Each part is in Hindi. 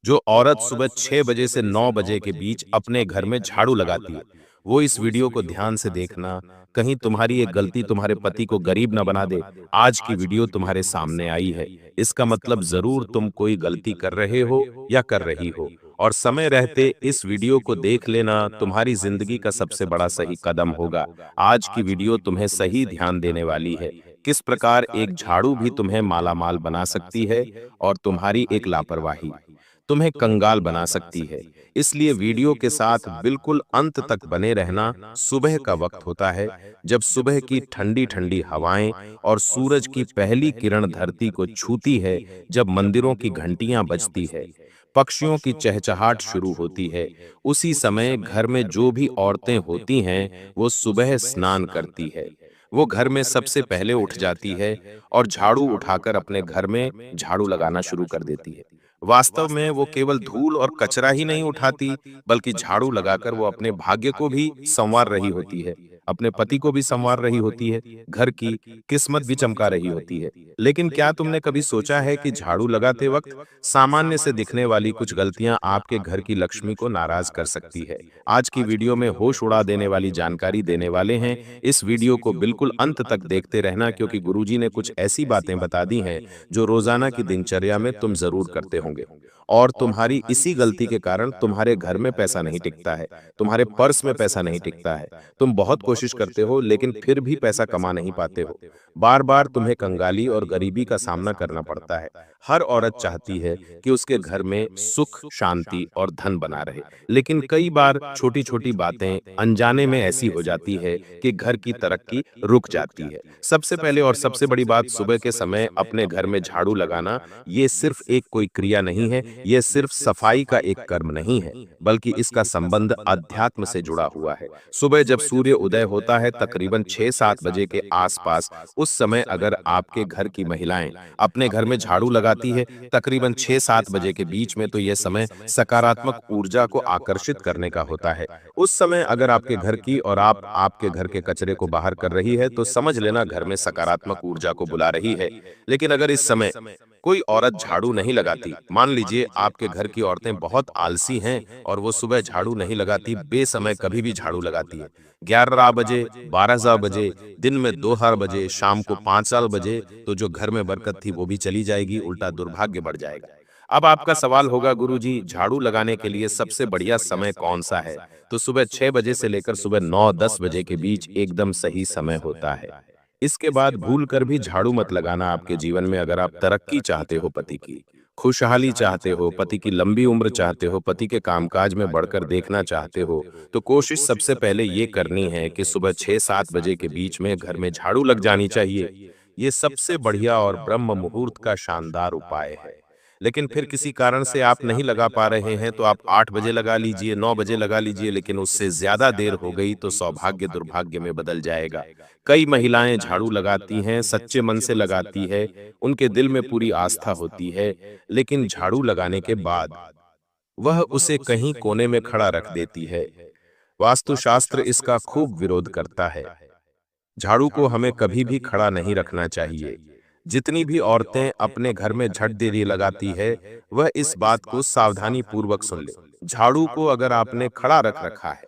जो औरत सुबह 6 बजे से 9 बजे के बीच अपने घर में झाड़ू लगाती है, वो इस वीडियो को ध्यान से देखना। कहीं तुम्हारी एक गलती तुम्हारे पति को गरीब न बना दे। आज की वीडियो तुम्हारे सामने आई है, इसका मतलब जरूर तुम कोई गलती कर रहे हो या कर रही हो। और समय रहते इस वीडियो को देख लेना तुम्हारी जिंदगी का सबसे बड़ा सही कदम होगा। आज की वीडियो तुम्हें सही ध्यान देने वाली है। किस प्रकार एक झाड़ू भी तुम्हें मालामाल बना सकती है और तुम्हारी एक लापरवाही तुम्हें कंगाल बना सकती है। इसलिए वीडियो के साथ बिल्कुल अंत तक बने रहना। सुबह का वक्त होता है, जब सुबह की ठंडी ठंडी हवाएं और सूरज की पहली किरण धरती को छूती है, जब मंदिरों की घंटियां बजती है, पक्षियों की चहचहाट शुरू होती है। उसी समय घर में जो भी औरतें होती हैं, वो सुबह स्नान करती है। वो घर में सबसे पहले उठ जाती है और झाड़ू उठाकर अपने घर में झाड़ू लगाना शुरू कर देती है। वास्तव में वो केवल धूल और कचरा ही नहीं उठाती, बल्कि झाड़ू लगाकर वो अपने भाग्य को भी संवार रही होती है, अपने पति को भी संवार रही होती है, घर की किस्मत भी चमका रही होती है। लेकिन क्या तुमने कभी सोचा है कि झाड़ू लगाते वक्त सामान्य से दिखने वाली कुछ गलतियां आपके घर की लक्ष्मी को नाराज कर सकती है? आज की वीडियो में होश उड़ा देने वाली जानकारी देने वाले हैं। इस वीडियो को बिल्कुल अंत तक देखते रहना, क्योंकि गुरुजी ने कुछ ऐसी बातें बता दी हैं जो रोजाना की दिनचर्या में तुम जरूर करते होंगे। और तुम्हारी इसी गलती के कारण तुम्हारे घर में पैसा नहीं टिकता है, तुम्हारे पर्स में पैसा नहीं टिकता है। तुम बहुत कोशिश करते हो लेकिन फिर भी पैसा कमा नहीं पाते हो। बार बार तुम्हें कंगाली और गरीबी का सामना करना पड़ता है। हर औरत चाहती है कि उसके घर में सुख, शांति और धन बना रहे, लेकिन कई बार छोटी छोटी बातें अनजाने में ऐसी हो जाती है कि घर की तरक्की रुक जाती है। सबसे पहले और सबसे बड़ी बात, सुबह के समय अपने घर में झाड़ू लगाना, ये सिर्फ एक कोई क्रिया नहीं है, ये सिर्फ सफाई का एक कर्म नहीं है, बल्कि इसका संबंध अध्यात्म से जुड़ा हुआ है। सुबह जब सूर्य उदय होता है, तकरीबन 6-7 बजे के आसपास, उस समय अगर आपके घर की महिलाएं अपने घर में झाड़ू लगाती है, तकरीबन 6-7 बजे के बीच में, तो यह समय सकारात्मक ऊर्जा को आकर्षित करने का होता है। उस समय अगर आपके घर की और आप आपके घर के कचरे को बाहर कर रही है, तो समझ लेना घर में सकारात्मक ऊर्जा को बुला रही है। लेकिन अगर इस समय कोई औरत झाड़ू नहीं लगाती, मान लीजिए आपके घर की औरतें बहुत आलसी हैं और वो सुबह झाड़ू नहीं लगाती, बेसमय कभी भी झाड़ू लगाती है, 11 बजे, 12 बजे, दिन में 2 बजे, शाम को 5 बजे, तो जो घर में बरकत थी वो भी चली जाएगी, उल्टा दुर्भाग्य बढ़ जाएगा। अब आपका सवाल होगा, गुरुजी झाड़ू लगाने के लिए सबसे बढ़िया समय कौन सा है? तो सुबह 6 बजे से लेकर सुबह 9-10 बजे के बीच एकदम सही समय होता है। इसके बाद भूल कर भी झाड़ू मत लगाना आपके जीवन में। अगर आप तरक्की चाहते हो, पति की खुशहाली चाहते हो, पति की लंबी उम्र चाहते हो, पति के कामकाज में बढ़कर देखना चाहते हो, तो कोशिश सबसे पहले ये करनी है कि सुबह 6-7 बजे के बीच में घर में झाड़ू लग जानी चाहिए। ये सबसे बढ़िया और ब्रह्म मुहूर्त का शानदार उपाय है। लेकिन फिर किसी कारण से आप नहीं लगा पा रहे हैं, तो आप 8 बजे लगा लीजिए, 9 बजे लगा लीजिए, लेकिन उससे ज्यादा देर हो गई तो सौभाग्य दुर्भाग्य में बदल जाएगा। कई महिलाएं झाड़ू लगाती हैं, सच्चे मन से लगाती है, उनके दिल में पूरी आस्था होती है, लेकिन झाड़ू लगाने के बाद वह उसे कहीं कोने में खड़ा रख देती है। वास्तुशास्त्र इसका खूब विरोध करता है। झाड़ू को हमें कभी भी खड़ा नहीं रखना चाहिए। जितनी भी औरतें अपने घर में झट देरी लगाती है, वह इस बात को सावधानी पूर्वक सुन ले। झाड़ू को अगर आपने खड़ा रख रखा है,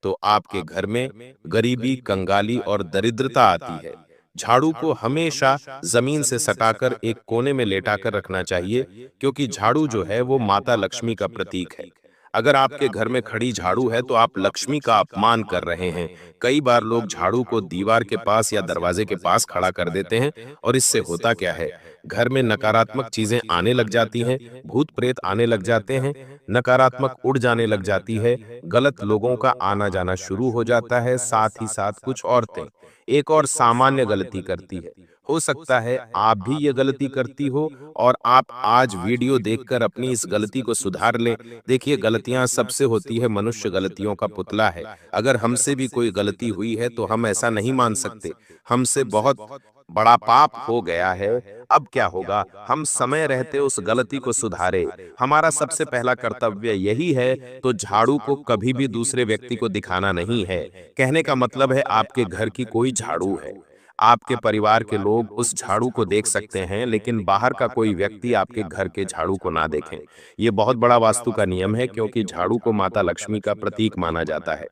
तो आपके घर में गरीबी, कंगाली और दरिद्रता आती है। झाड़ू को हमेशा जमीन से सटाकर एक कोने में लेटाकर रखना चाहिए, क्योंकि झाड़ू जो है वो माता लक्ष्मी का प्रतीक है। अगर आपके घर में खड़ी झाड़ू है, तो आप लक्ष्मी का अपमान कर रहे हैं। कई बार लोग झाड़ू को दीवार के पास या दरवाजे के पास खड़ा कर देते हैं, और इससे होता क्या है, घर में नकारात्मक चीजें आने लग जाती हैं, भूत प्रेत आने लग जाते हैं, नकारात्मक उड़ जाने लग जाती है, गलत लोगों का आना जाना शुरू हो जाता है। साथ ही साथ कुछ औरतें एक और सामान्य गलती करती है। हो सकता है आप भी ये गलती करती हो और आप आज वीडियो देखकर अपनी इस गलती को सुधार लें। देखिए, गलतियां सबसे होती है, मनुष्य गलतियों का पुतला है। अगर हमसे भी कोई गलती हुई है तो हम ऐसा नहीं मान सकते हमसे बहुत बड़ा पाप हो गया है। अब क्या होगा, हम समय रहते उस गलती को सुधारे। हमारा सबसे पहला कर्तव्य यही है। तो झाड़ू को कभी भी दूसरे व्यक्ति को दिखाना नहीं है। कहने का मतलब है आपके घर की कोई झाड़ू है, आपके परिवार के लोग उस झाड़ू को देख सकते हैं, लेकिन बाहर का कोई व्यक्ति आपके घर के झाड़ू को ना देखें। ये बहुत बड़ा वास्तु का नियम है, क्योंकि झाड़ू को माता लक्ष्मी का प्रतीक माना जाता है।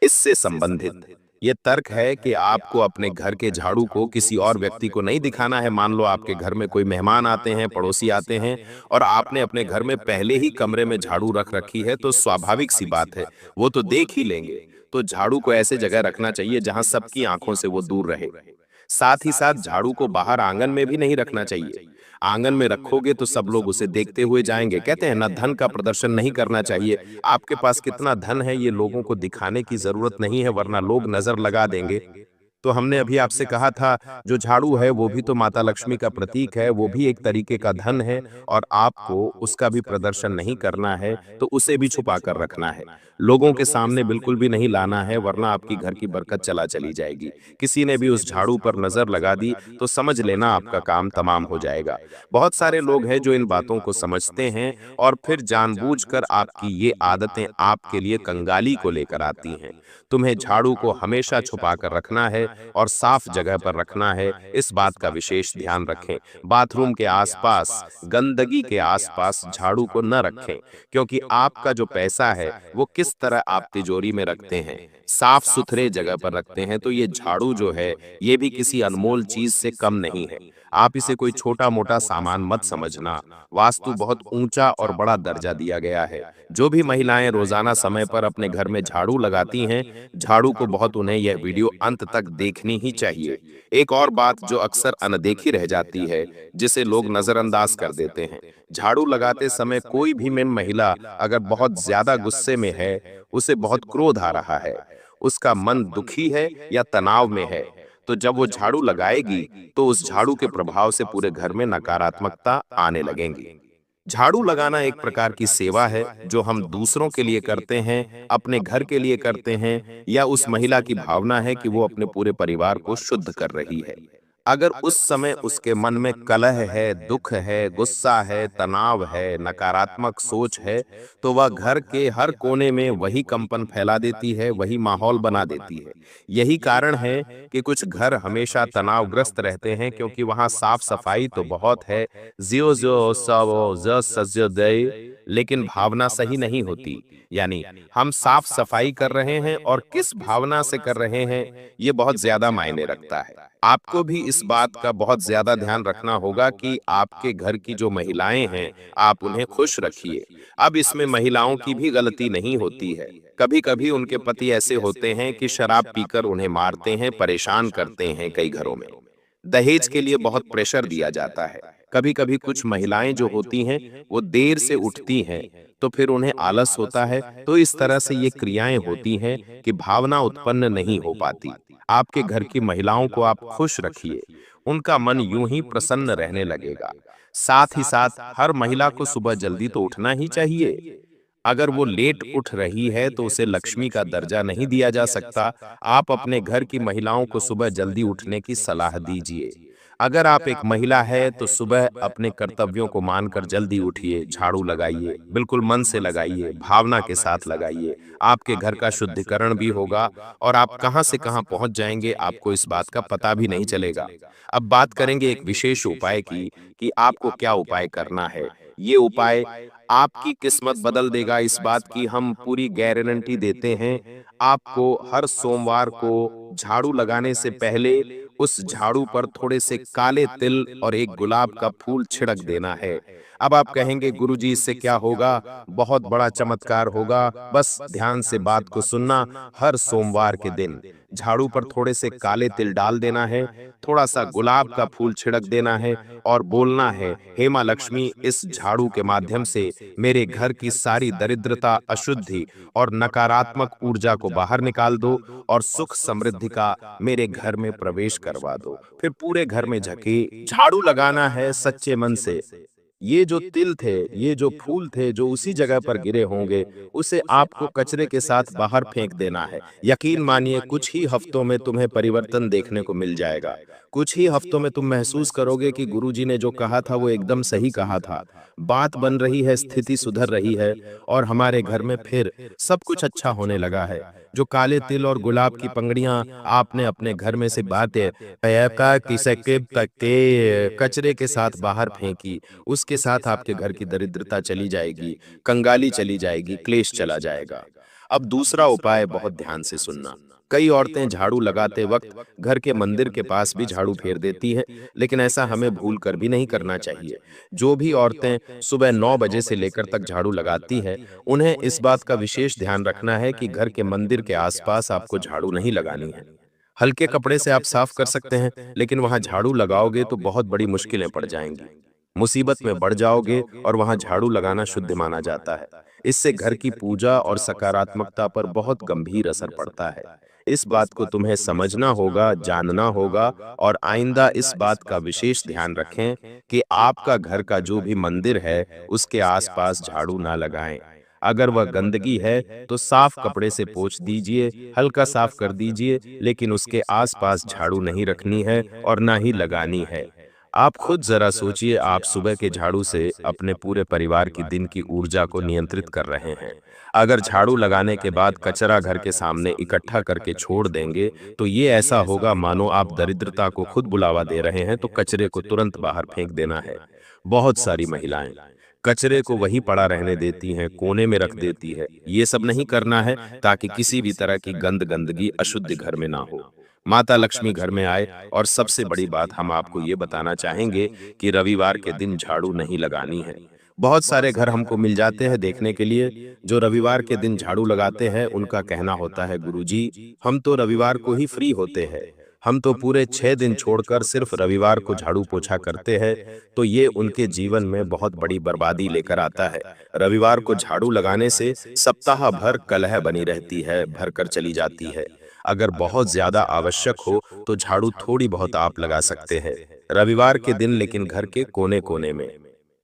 इससे संबंधित ये तर्क है कि आपको अपने घर के झाड़ू को किसी और व्यक्ति को नहीं दिखाना है। मान लो आपके घर में कोई मेहमान आते हैं, पड़ोसी आते हैं, और आपने अपने घर में पहले ही कमरे में झाड़ू रख रखी है, तो स्वाभाविक सी बात है, वो तो देख ही लेंगे। तो झाड़ू को ऐसे जगह रखना चाहिए जहां सबकी आंखों से वो दूर रहे। साथ ही साथ झाड़ू को बाहर आंगन में भी नहीं रखना चाहिए। आंगन में रखोगे तो सब लोग उसे देखते हुए जाएंगे। कहते हैं ना, धन का प्रदर्शन नहीं करना चाहिए। आपके पास कितना धन है ये लोगों को दिखाने की जरूरत नहीं है, वरना लोग नजर लगा देंगे। तो हमने अभी आपसे कहा था, जो झाड़ू है वो भी तो माता लक्ष्मी का प्रतीक है, वो भी एक तरीके का धन है, और आपको उसका भी प्रदर्शन नहीं करना है, तो उसे भी छुपा कर रखना है। लोगों के सामने बिल्कुल भी नहीं लाना है, वरना आपकी घर की बरकत चला चली जाएगी। किसी ने भी उस झाड़ू पर नजर लगा दी तो समझ लेना आपका काम तमाम हो जाएगा। बहुत सारे लोग हैं जो इन बातों को समझते हैं और फिर जानबूझकर आपकी ये आदतें आपके लिए कंगाली को लेकर आती हैं। तुम्हें झाड़ू को हमेशा छुपा कर रखना है और साफ जगह पर रखना है, इस बात का विशेष ध्यान रखें। बाथरूम के आसपास, गंदगी के आसपास झाड़ू को न रखें, क्योंकि आपका जो पैसा है वो किस तरह आप तिजोरी में रखते हैं, साफ सुथरे जगह पर रखते हैं, तो ये झाड़ू जो है ये भी किसी अनमोल चीज से कम नहीं है। आप इसे कोई छोटा मोटा सामान मत समझना। वास्तु बहुत ऊंचा और बड़ा दर्जा दिया गया है। जो भी महिलाएं रोजाना समय पर अपने घर में झाड़ू लगाती हैं, झाड़ू को बहुत उन्हें यह वीडियो अंत तक देखनी ही चाहिए। एक और बात जो अक्सर अनदेखी रह जाती है, जिसे लोग नजरअंदाज कर देते हैं, झाड़ू लगाते समय कोई भी महिला अगर बहुत ज्यादा गुस्से में है, उसे बहुत क्रोध आ रहा है, उसका मन दुखी है या तनाव में है, तो जब वो झाड़ू लगाएगी तो उस झाड़ू के प्रभाव से पूरे घर में नकारात्मकता आने लगेंगी। झाड़ू लगाना एक प्रकार की सेवा है जो हम दूसरों के लिए करते हैं, अपने घर के लिए करते हैं, या उस महिला की भावना है कि वो अपने पूरे परिवार को शुद्ध कर रही है। अगर उस समय उसके मन में कलह है, दुख है, गुस्सा है, तनाव है, नकारात्मक सोच है, तो वह घर के हर कोने में वही कंपन फैला देती है, वही माहौल बना देती है। यही कारण है कि कुछ घर हमेशा तनावग्रस्त रहते हैं, क्योंकि वहां साफ सफाई तो बहुत है, ज्यो ज्यो सवो ज सज्जो दय, लेकिन भावना सही नहीं होती। यानी हम साफ सफाई कर रहे हैं और किस भावना से कर रहे हैं, ये बहुत ज्यादा मायने रखता है। आपको भी इस बात का बहुत ज्यादा ध्यान रखना होगा कि आपके घर की जो महिलाएं हैं, आप उन्हें खुश रखिए। अब इसमें महिलाओं की भी गलती नहीं होती है। कभी कभी उनके पति ऐसे होते हैं कि शराब पीकर उन्हें मारते हैं, परेशान करते हैं। कई घरों में दहेज के लिए बहुत प्रेशर दिया जाता है। कभी कभी कुछ महिलाएं जो होती हैं वो देर से उठती हैं, तो फिर उन्हें आलस होता है। तो इस तरह से ये क्रियाएं होती हैं कि भावना उत्पन्न नहीं हो पाती। आपके घर की महिलाओं को आप खुश रखिए, उनका मन यूं ही प्रसन्न रहने लगेगा। साथ ही साथ हर महिला को सुबह जल्दी तो उठना ही चाहिए। अगर वो लेट उठ रही है तो उसे लक्ष्मी का दर्जा नहीं दिया जा सकता। आप अपने घर की महिलाओं को सुबह जल्दी उठने की सलाह दीजिए। अगर आप एक महिला है तो सुबह अपने कर्तव्यों को मानकर जल्दी उठिए, झाड़ू लगाइए, बिल्कुल मन से लगाइए, भावना के साथ लगाइए। आपके घर का शुद्धिकरण भी होगा और आप कहां से कहां पहुंच जाएंगे, आपको इस बात का पता भी नहीं चलेगा। अब बात करेंगे एक विशेष उपाय की कि आपको क्या उपाय करना है। ये उपाय आपकी किस्मत बदल देगा, इस बात की हम पूरी गारंटी देते हैं। आपको हर सोमवार को झाड़ू लगाने से पहले उस झाड़ू पर थोड़े से काले तिल और एक गुलाब का फूल छिड़क देना है। अब आप कहेंगे, गुरुजी इससे क्या होगा? बहुत बड़ा चमत्कार होगा। बस ध्यान से बात को सुनना। हर सोमवार के दिन झाड़ू पर थोड़े से काले तिल डाल देना है, थोड़ा सा गुलाब का फूल छिड़क देना है और बोलना है, हे मां लक्ष्मी, इस झाड़ू के माध्यम से मेरे घर की सारी दरिद्रता, अशुद्धि और नकारात्मक ऊर्जा को बाहर निकाल दो और सुख समृद्धि का मेरे घर में प्रवेश करवा दो। फिर पूरे घर में झके झाड़ू लगाना है सच्चे मन से। ये जो तिल थे, ये जो फूल थे जो उसी जगह पर गिरे होंगे, उसे आपको कचरे के साथ बाहर फेंक देना है। यकीन मानिए कुछ ही हफ्तों में तुम्हें परिवर्तन देखने को मिल जाएगा। कुछ ही हफ्तों में तुम महसूस करोगे कि गुरुजी ने जो कहा था वो एकदम सही कहा था। बात बन रही है, स्थिति सुधर रही है और हमारे घर में फिर सब कुछ अच्छा होने लगा है। जो काले तिल और गुलाब की पंगड़ियां आपने अपने घर में से बातें पैका किसके तके कचरे के साथ बाहर फेंकी, उसके साथ आपके घर की दरिद्रता चली जाएगी, कंगाली चली जाएगी, क्लेश चला जाएगा। अब दूसरा उपाय बहुत ध्यान से सुनना। कई औरतें झाड़ू लगाते वक्त घर के मंदिर के पास भी झाड़ू फेर देती हैं, लेकिन ऐसा हमें भूल कर भी नहीं करना चाहिए। जो भी औरतें सुबह 9 बजे से लेकर तक झाड़ू लगाती हैं, उन्हें इस बात का विशेष ध्यान रखना है कि घर के मंदिर के आसपास आपको झाड़ू नहीं लगानी है। हल्के कपड़े से आप साफ कर सकते हैं, लेकिन वहां झाड़ू लगाओगे तो बहुत बड़ी मुश्किलें पड़ जाएंगी। मुसीबत में पड़ जाओगे और वहां झाड़ू लगाना शुद्ध माना जाता है। इससे घर की पूजा और सकारात्मकता पर बहुत गंभीर असर पड़ता है। इस बात को तुम्हें समझना होगा, जानना होगा और आइंदा इस बात का विशेष ध्यान रखें कि आपका घर का जो भी मंदिर है, उसके आसपास झाड़ू ना लगाएं। अगर वह गंदगी है तो साफ कपड़े से पोंछ दीजिए, हल्का साफ कर दीजिए, लेकिन उसके आसपास झाड़ू नहीं रखनी है और ना ही लगानी है। आप खुद जरा सोचिए, आप सुबह के झाड़ू से अपने पूरे परिवार की दिन की ऊर्जा को नियंत्रित कर रहे हैं। अगर झाड़ू लगाने के बाद कचरा घर के सामने इकट्ठा करके छोड़ देंगे, तो ये ऐसा होगा मानो आप दरिद्रता को खुद बुलावा दे रहे हैं, तो कचरे को तुरंत बाहर फेंक देना है। बहुत सारी महिलाएं कचरे को वहीं पड़ा रहने देती हैं, कोने में रख देती है। ये सब नहीं करना है ताकि किसी भी तरह की गंदगी अशुद्ध घर में ना हो। माता लक्ष्मी घर में आए और सबसे बड़ी बात हम आपको ये बताना चाहेंगे कि रविवार के दिन झाड़ू नहीं लगानी है। बहुत सारे घर हमको मिल जाते हैं देखने के लिए, जो रविवार के दिन झाड़ू लगाते हैं। उनका कहना होता है, गुरुजी हम तो रविवार को ही फ्री होते हैं, हम तो पूरे 6 दिन छोड़कर सिर्फ रविवार को झाड़ू पोछा करते हैं। तो ये उनके जीवन में बहुत बड़ी बर्बादी लेकर आता है। रविवार को झाड़ू लगाने से सप्ताह भर कलह बनी रहती है, भरकर चली जाती है। अगर बहुत ज्यादा आवश्यक हो तो झाड़ू थोड़ी बहुत आप लगा सकते हैं रविवार के दिन, लेकिन घर के कोने कोने में।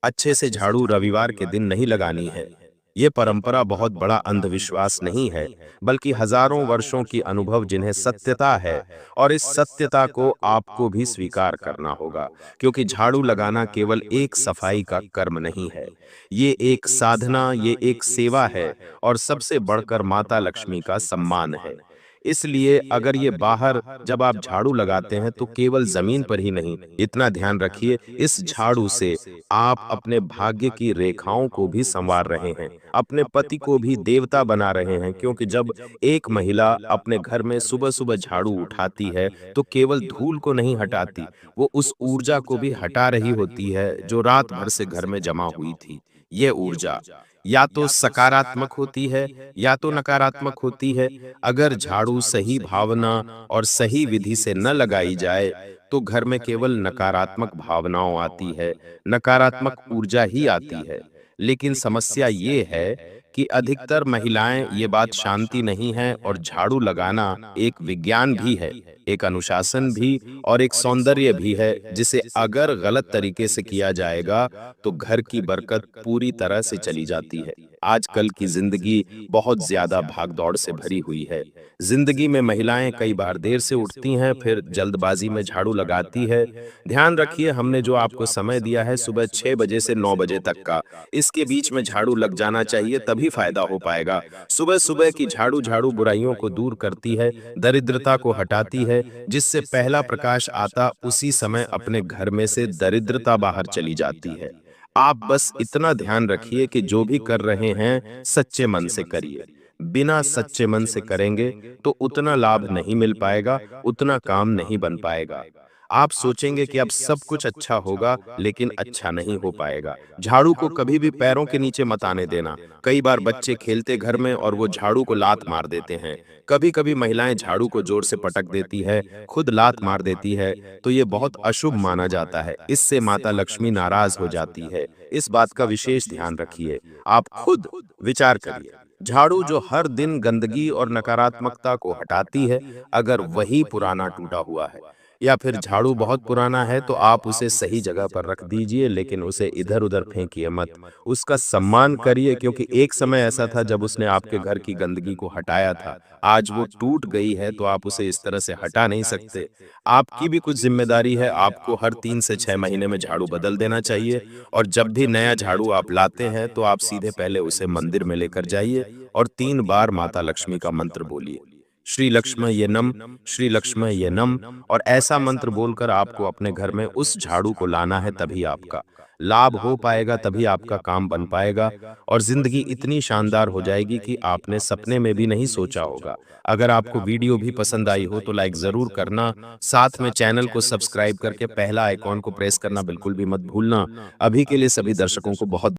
अच्छे से झाड़ू रविवार के दिन नहीं लगानी है। ये परंपरा बहुत बड़ा अंधविश्वास नहीं है, बल्कि हजारों वर्षों की अनुभव जिन्हें सत्यता है, और इस सत्यता को आपको भी स्वीकार करना होगा, क्योंकि झाड़ू लगाना केवल एक सफाई का कर्म नहीं है। ये एक साधना, ये एक सेवा है और सबसे बढ़कर माता लक्ष्मी का सम्मान है। इसलिए अगर ये बाहर जब आप झाड़ू लगाते हैं तो केवल जमीन पर ही नहीं, इतना ध्यान रखिए इस झाड़ू से आप अपने भाग्य की रेखाओं को भी संवार रहे हैं, अपने पति को भी देवता बना रहे हैं। क्योंकि जब एक महिला अपने घर में सुबह सुबह झाड़ू उठाती है तो केवल धूल को नहीं हटाती, वो उस ऊर्जा को भी हटा रही होती है जो रात भर से घर में जमा हुई थी। ये ऊर्जा या तो सकारात्मक होती है या तो नकारात्मक होती है। अगर झाड़ू सही भावना और सही विधि से न लगाई जाए तो घर में केवल नकारात्मक भावनाओं आती है, नकारात्मक ऊर्जा ही आती है। लेकिन समस्या ये है कि अधिकतर महिलाएं ये बात शांति नहीं है, और झाड़ू लगाना एक विज्ञान भी है, एक अनुशासन भी और एक सौंदर्य भी है, जिसे अगर गलत तरीके से किया जाएगा तो घर की बरकत पूरी तरह से चली जाती है। आजकल की जिंदगी बहुत ज्यादा भागदौड़ से भरी हुई है। जिंदगी में महिलाएं कई बार देर से उठती हैं, फिर जल्दबाजी में झाड़ू लगाती है। ध्यान रखिए, हमने जो आपको समय दिया है सुबह 6 बजे से 9 बजे तक का, इसके बीच में झाड़ू लग जाना चाहिए, तभी फायदा हो पाएगा। सुबह सुबह की झाड़ू बुराइयों को दूर करती है, दरिद्रता को हटाती है। जिससे पहला प्रकाश आता उसी समय अपने घर में से दरिद्रता बाहर चली जाती है। आप बस इतना ध्यान रखिए कि जो भी कर रहे हैं सच्चे मन से करिए। बिना सच्चे मन से करेंगे तो उतना लाभ नहीं मिल पाएगा, उतना काम नहीं बन पाएगा। आप सोचेंगे कि अब सब कुछ अच्छा होगा, लेकिन अच्छा नहीं हो पाएगा। झाड़ू को कभी भी पैरों के नीचे मत आने देना। कई बार बच्चे खेलते घर में और वो झाड़ू को लात मार देते हैं। कभी कभी महिलाएं झाड़ू को जोर से पटक देती है, खुद लात मार देती है, तो ये बहुत अशुभ माना जाता है। इससे माता लक्ष्मी नाराज हो जाती है। इस बात का विशेष ध्यान रखिए। आप खुद विचार करिए, झाड़ू जो हर दिन गंदगी और नकारात्मकता को हटाती है, अगर वही पुराना टूटा हुआ है, या फिर झाड़ू बहुत पुराना है तो आप उसे सही जगह पर रख दीजिए, लेकिन उसे इधर-उधर फेंकिए मत। उसका सम्मान करिए, क्योंकि एक समय ऐसा था जब उसने आपके घर की गंदगी को हटाया था। आज वो टूट गई है तो आप उसे इस तरह से हटा नहीं सकते। आपकी भी कुछ ज़िम्मेदारी है, आपको हर 3 से 6 महीने में झाड़ू बदल देना चाहिए, और जब भी नया झाड़ू आप लाते हैं तो आप सीधे पहले उसे मंदिर में लेकर जाइए और 3 बार माता लक्ष्मी का मंत्र बोलिए। श्री लक्ष्मयनम, श्री लक्ष्मयनम, और ऐसा मंत्र बोलकर आपको अपने घर में उस झाड़ू को लाना है, तभी आपका लाभ हो पाएगा, तभी आपका काम बन पाएगा और ज़िंदगी इतनी शानदार हो जाएगी कि आपने सपने में भी नहीं सोचा होगा। अगर आपको वीडियो भी पसंद आई हो तो लाइक ज़रूर करना, साथ में चैनल को सब्सक्राइब करके पहला आइकॉन को प्रेस करना बिल्कुल भी मत भूलना। अभी के लिए सभी दर्शकों को बहुत